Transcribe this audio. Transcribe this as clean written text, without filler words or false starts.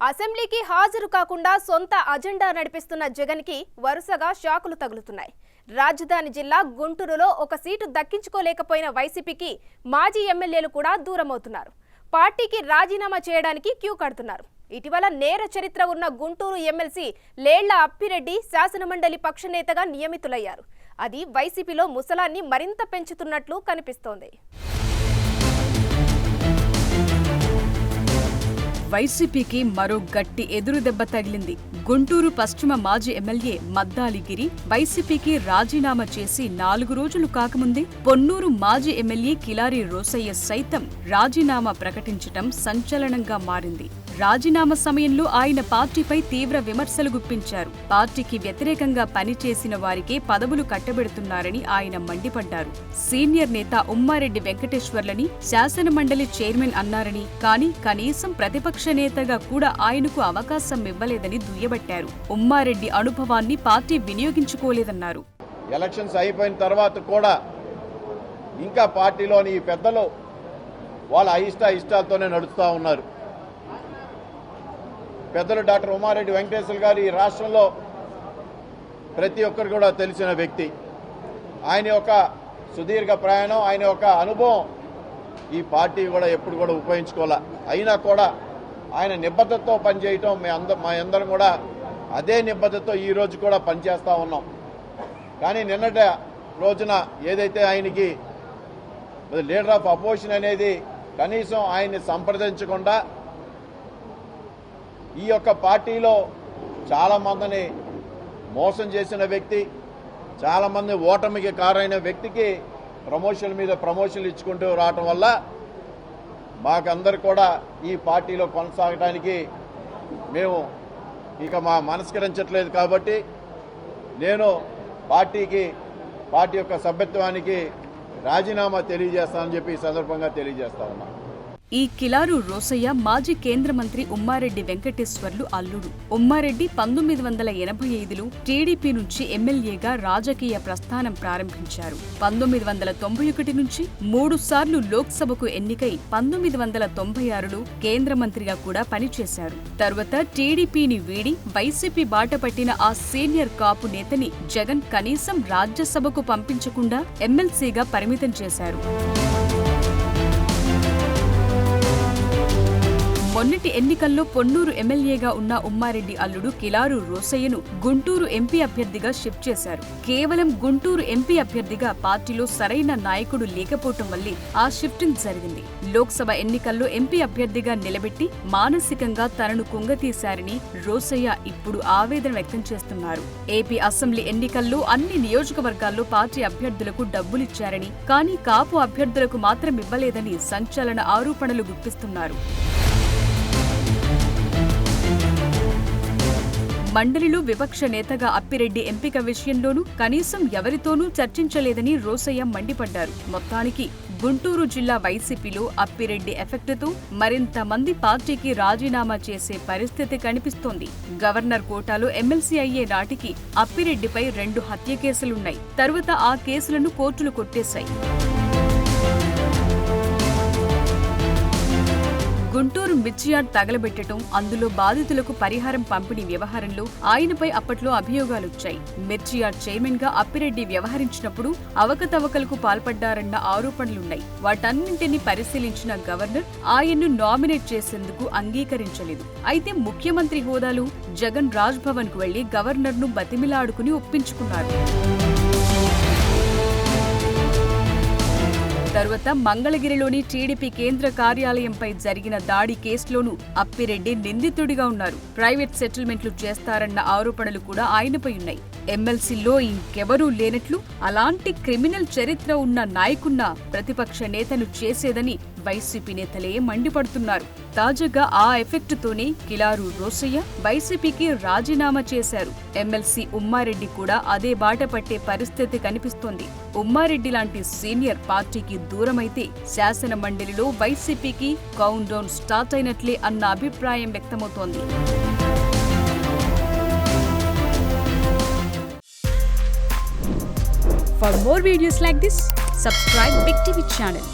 అసెంబ్లీకి హాజరు కాకుండా సొంత అజెండా నడిపిస్తున్న జగన్కి వరుసగా షాకులు తగులుతున్నాయి. రాజధాని జిల్లా గుంటూరులో ఒక సీటు దక్కించుకోలేకపోయిన వైసీపీకి మాజీ ఎమ్మెల్యేలు కూడా దూరమవుతున్నారు. పార్టీకి రాజీనామా చేయడానికి క్యూ కడుతున్నారు. ఇటీవల నేర చరిత్ర ఉన్న గుంటూరు ఎమ్మెల్సీ లేళ్ల అప్పిరెడ్డి శాసనమండలి పక్షనేతగా నియమితులయ్యారు. అది వైసీపీలో ముసలాన్ని మరింత పెంచుతున్నట్లు కనిపిస్తోంది. వైసీపీకి మరో గట్టి ఎదురుదెబ్బ తగిలింది. గుంటూరు పశ్చిమ మాజీ ఎమ్మెల్యే మద్దాలిగిరి వైసీపీకి రాజీనామా చేసి 4 రోజులు కాకముందే పొన్నూరు మాజీ ఎమ్మెల్యే కిలారి రోసయ్య సైతం రాజీనామా ప్రకటించటం సంచలనంగా మారింది. రాజీనామా సమయంలో ఆయన పార్టీపై తీవ్ర విమర్శలు గుప్పించారు. పార్టీకి వ్యతిరేకంగా పనిచేసిన వారికే పదవులు కట్టబెడుతున్నారని ఆయన మండిపడ్డారు. సీనియర్ నేత ఉమ్మారెడ్డి వెంకటేశ్వర్లని శాసనమండలి చైర్మన్ అన్నారని, కానీ కనీసం ప్రతిపక్ష నేతగా కూడా ఆయనకు అవకాశం ఇవ్వలేదని దుయ్యబట్టారు. ఉమ్మారెడ్డి అనుభవాన్ని పార్టీ వినియోగించుకోలేదన్నారు. ఎలక్షన్స్ అయిపోయిన తర్వాత కూడా ఇంకా పార్టీలోని ఈ పెద్దలు వాళ్ళ ఇష్టాలతోనే నడుస్తూ ఉన్నారు. పెద్దలు డాక్టర్ ఉమ్మారెడ్డి వెంకటేశ్వర గారు ఈ రాష్ట్రంలో ప్రతి ఒక్కరు కూడా తెలిసిన వ్యక్తి. ఆయన యొక్క సుదీర్ఘ ప్రయాణం, ఆయన యొక్క అనుభవం ఈ పార్టీ కూడా ఎప్పుడు కూడా ఉపయోగించుకోవాలా. అయినా కూడా ఆయన నిబద్ధతతో పనిచేయటం మా అందరం కూడా అదే నిబద్ధతతో ఈ రోజు కూడా పనిచేస్తూ ఉన్నాం. కానీ నిన్నటి రోజున ఏదైతే ఆయనకి లీడర్ ఆఫ్ అపోజిషన్ అనేది కనీసం ఆయన్ని సంప్రదించకుండా ఈ యొక్క పార్టీలో చాలామందిని మోసం చేసిన వ్యక్తి, చాలామంది ఓటమికి కారైన వ్యక్తికి ప్రమోషన్ల మీద ప్రమోషన్లు ఇచ్చుకుంటూ రావటం వల్ల మాకందరు కూడా ఈ పార్టీలో కొనసాగడానికి మేము ఇక మనస్కరించట్లేదు. కాబట్టి నేను పార్టీ యొక్క సభ్యత్వానికి రాజీనామా తెలియజేస్తానని చెప్పి ఈ సందర్భంగా తెలియజేస్తా ఉన్నా. ఈ కిలారు రోసయ్య మాజీ కేంద్ర మంత్రి ఉమ్మారెడ్డి వెంకటేశ్వర్లు అల్లుడు. ఉమ్మారెడ్డి 1985లో టీడీపీ నుంచి ఎమ్మెల్యేగా రాజకీయ ప్రస్థానం ప్రారంభించారు. 1991 నుంచి 3 సార్లు లోక్సభకు ఎన్నికై 1996లో కేంద్ర మంత్రిగా కూడా పనిచేశారు. తరువాత టీడీపీని వీడి వైసీపీ బాట పట్టిన ఆ సీనియర్ కాపు నేతని జగన్ కనీసం రాజ్యసభకు పంపించకుండా ఎమ్మెల్సీగా పరిమితం చేశారు. మొన్నటి ఎన్నికల్లో పొన్నూరు ఎమ్మెల్యేగా ఉన్న ఉమ్మారెడ్డి అల్లుడు కిలారు రోసయ్యను గుంటూరు ఎంపీ అభ్యర్థిగా షిఫ్ట్ చేశారు. కేవలం గుంటూరు ఎంపీ అభ్యర్థిగా పార్టీలో సరైన నాయకుడు లేకపోవటం వల్లే ఆ షిఫ్టింగ్ జరిగింది. లోక్సభ ఎన్నికల్లో ఎంపీ అభ్యర్థిగా నిలబెట్టి మానసికంగా తనను కుంగతీశారని రోసయ్య ఇప్పుడు ఆవేదన వ్యక్తం చేస్తున్నారు. ఏపీ అసెంబ్లీ ఎన్నికల్లో అన్ని నియోజకవర్గాల్లో పార్టీ అభ్యర్థులకు డబ్బులిచ్చారని, కానీ కాపు అభ్యర్థులకు మాత్రం ఇవ్వలేదని సంచలన ఆరోపణలు గుప్పిస్తున్నారు. మండలిలో విపక్ష నేతగా అప్పిరెడ్డి ఎంపిక విషయంలోనూ కనీసం ఎవరితోనూ చర్చించలేదని రోసయ్య మండిపడ్డారు. మొత్తానికి గుంటూరు జిల్లా వైసీపీలో అప్పిరెడ్డి ఎఫెక్టుతో మరింత మంది పార్టీకి రాజీనామా చేసే పరిస్థితి కనిపిస్తోంది. గవర్నర్ కోటాలో ఎమ్మెల్సీ అయ్యే నాటికి అప్పిరెడ్డిపై 2 హత్య కేసులున్నాయి. తరువాత ఆ కేసులను కోర్టులు కొట్టేశాయి. గుంటూరు మిర్చియార్డ్ తగలబెట్టడం, అందులో బాధితులకు పరిహారం పంపిణీ వ్యవహారంలో ఆయనపై అప్పట్లో అభియోగాలొచ్చాయి. మిర్చియార్డ్ చైర్మన్ గా అప్పిరెడ్డి వ్యవహరించినప్పుడు అవకతవకలకు పాల్పడ్డారన్న ఆరోపణలున్నాయి. వాటన్నింటినీ పరిశీలించిన గవర్నర్ ఆయన్ను నామినేట్ చేసేందుకు అంగీకరించలేదు. అయితే ముఖ్యమంత్రి హోదాలో జగన్ రాజ్ భవన్ కు వెళ్లి గవర్నర్ను బతిమిలాడుకుని ఒప్పించుకున్నారు. తరువాత మంగళగిరిలోని టీడీపీ కేంద్ర కార్యాలయంపై జరిగిన దాడి కేసులోనూ అప్పిరెడ్డి నిందితుడిగా ఉన్నారు. ప్రైవేట్ సెటిల్మెంట్లు చేస్తారన్న ఆరోపణలు కూడా ఆయనపై ఉన్నాయి. ఎమ్మెల్సీలో ఇంకెవరూ లేనట్లు, అలాంటి క్రిమినల్ చరిత్ర ఉన్న నాయకున్న ప్రతిపక్ష నేతను చేసేదని వైసీపీ నేతలే మండిపడుతున్నారు. తాజాగా ఆ ఎఫెక్టుతోనే కిలారు రోసయ్య వైసీపీకి రాజీనామా చేశారు. ఎమ్మెల్సీ ఉమ్మారెడ్డి కూడా అదే బాట పట్టే పరిస్థితి కనిపిస్తోంది. ఉమ్మారెడ్డి లాంటి సీనియర్ పార్టీకి దూరమైతే శాసన మండలిలో వైసీపీకి కౌంట్ డౌన్ స్టార్ట్ అయినట్లే అన్న అభిప్రాయం వ్యక్తమవుతోంది. For more videos like this, subscribe Big TV channel.